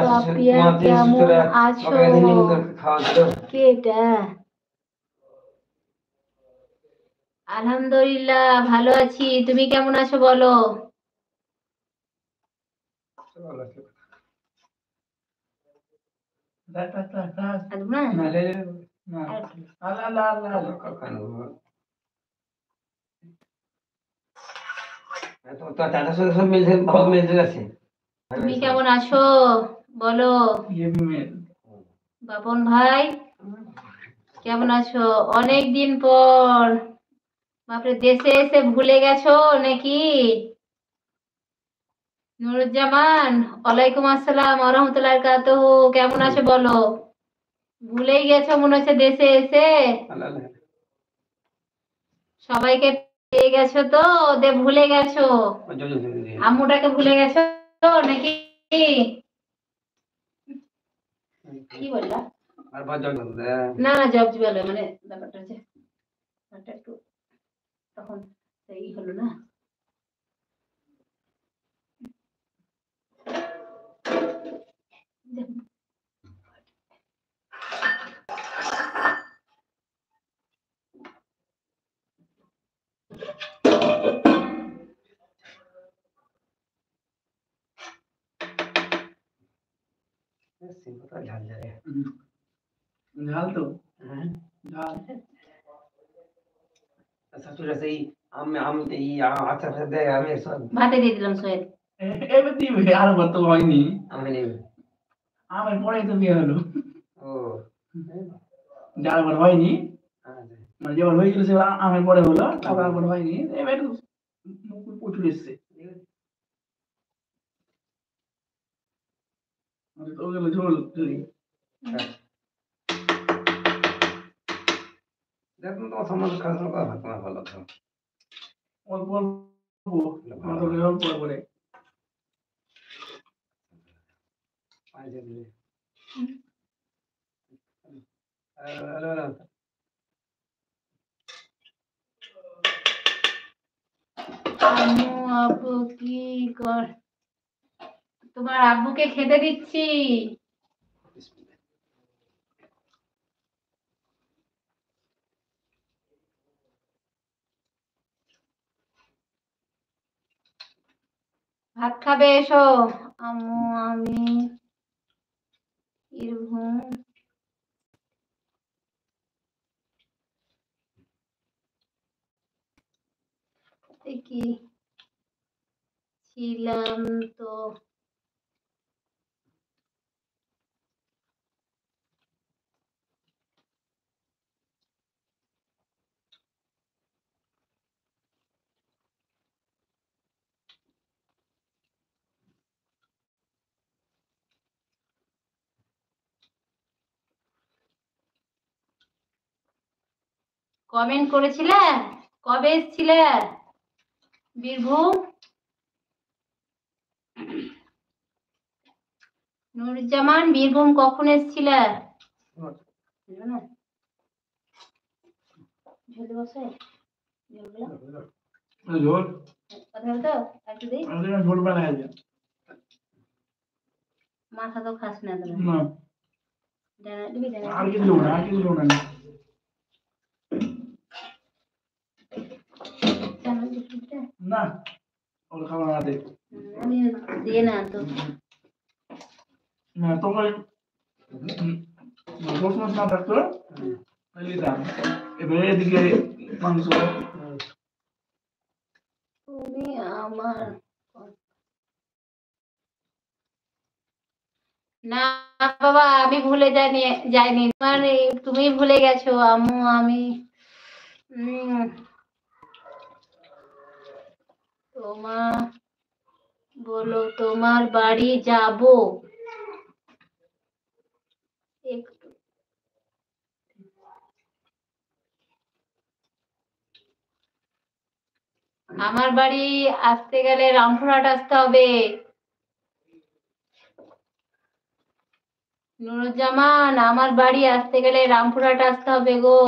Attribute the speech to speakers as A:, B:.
A: পাপিয়া কেমন আছো? কে এটা? আলহামদুলিল্লাহ ভালো আছি, তুমি কেমন আছো বলো? তুমি কেমন আছো বলো? বাপন ভাই কেমন আছো? অনেক দিন পর, বাপরে দেশে এসে ভুলে গেছো নাকি? নুরুজ্জামান, ওয়ালাইকুম আসসালাম ওয়া রাহমাতুল্লাহি ওয়া বারাকাতুহু, কেমন আছো বলো? ভুলেই গেছো মনে হচ্ছে দেশে এসে। সবাইকে পেয়ে গেছো তো, ভুলে গেছো? আম্মুটাকে ভুলে গেছো নাকি? কি বললা? না না, জব জুয়ালে মানে ব্যাপারটা হচ্ছে একটু তখন এই হলো না। ঝাল তো ঝাল ভাতে দিয়ে দিলাম সোহেল। এবার দিবে আর তো হয়নি, আমার পরে তো বিয়ে হলো। যার পর হয়নি, মানে যেবার হয়ে গেল সেবার আমার পরে হলো, তারপর আর হয়নি। এবার মুকুল প্রচুর এসছে, ওগুলো ঝোল ঝুরি দেখুন তো সমাজ খারাপ তোমার ভালো খাও অল্প অল্প করে আব্বু কি কর? তোমার আব্বুকে খেতে দিচ্ছি। ভাত খাবে এসো। আম্মু আমি বীরভূম কি ছিলাম তো। কমেন্ট করেছিলে? কবে এসেছিলে বীরভূম? নুরুজ্জামান, বীরভূম কখন এসেছিলে? মাথা তো খাস না আর কিছু না, আর কিছু না। না ওর খাবার না দে, আমি দিয়ে না তো না তোমার প্রশ্ন না থাকতো দিতাম। এবারে এদিকে মাংস তুমি আমার না বাবা, আমি ভুলে যাইনি মানে তুমি ভুলে গেছো আম্মু। আমি তোমার বলো তোমার বাড়ি যাব একটু। আমার বাড়ি আসতে গেলে রামপুরহাট আসতে হবে। নুরুজ্জামান, আমার বাড়ি আসতে গেলে রামপুরহাট আসতে হবে গো।